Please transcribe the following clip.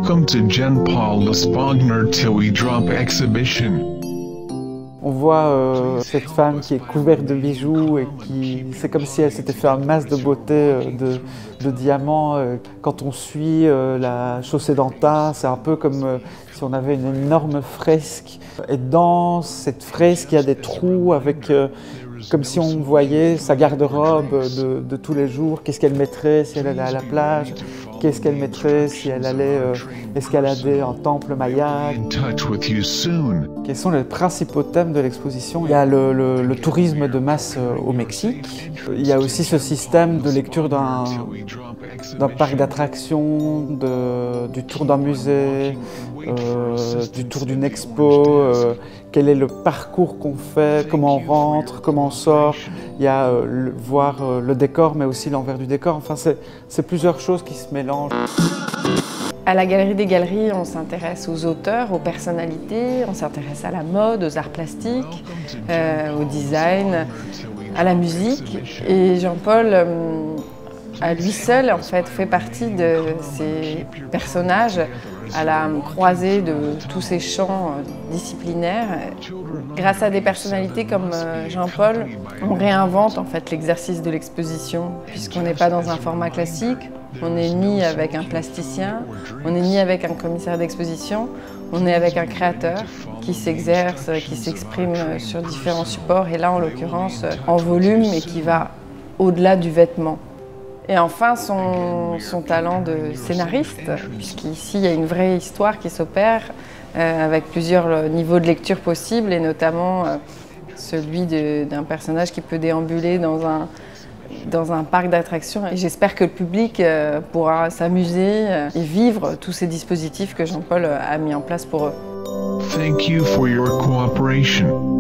Welcome to Jan-Paul Spangner Tilly Drop Exhibition. On voit cette femme qui est couverte de bijoux et c'est comme si elle s'était fait un masque de beauté de diamants. Quand on suit la chaussée d'Antin, c'est un peu comme si on avait une énorme fresque. Et dans cette fresque, il y a des trous avec comme si on voyait sa garde-robe de tous les jours. Qu'est-ce qu'elle mettrait si elle allait à la plage? Qu'est-ce qu'elle mettrait si elle allait escalader un temple maya? Quels sont les principaux thèmes de l'exposition? Il y a le tourisme de masse au Mexique. Il y a aussi ce système de lecture d'un parc d'attractions, du tour d'un musée, du tour d'une expo. Quel est le parcours qu'on fait, comment on rentre, comment on sort. Il y a voir le décor, mais aussi l'envers du décor. Enfin, c'est plusieurs choses qui se mélangent. À la Galerie des Galeries, on s'intéresse aux auteurs, aux personnalités, on s'intéresse à la mode, aux arts plastiques, au design, à la musique. Et Jean-Paul, à lui seul, en fait, fait partie de ces personnages à la croisée de tous ces champs disciplinaires. Grâce à des personnalités comme Jean-Paul, on réinvente en fait l'exercice de l'exposition, puisqu'on n'est pas dans un format classique, on n'est ni avec un plasticien, on n'est ni avec un commissaire d'exposition, on est avec un créateur qui s'exerce, qui s'exprime sur différents supports, et là en l'occurrence en volume et qui va au-delà du vêtement. Et enfin, son talent de scénariste, puisqu'ici il y a une vraie histoire qui s'opère avec plusieurs niveaux de lecture possibles, et notamment celui d'un personnage qui peut déambuler dans un parc d'attractions. Et j'espère que le public pourra s'amuser et vivre tous ces dispositifs que Jean-Paul a mis en place pour eux. Thank you for your cooperation.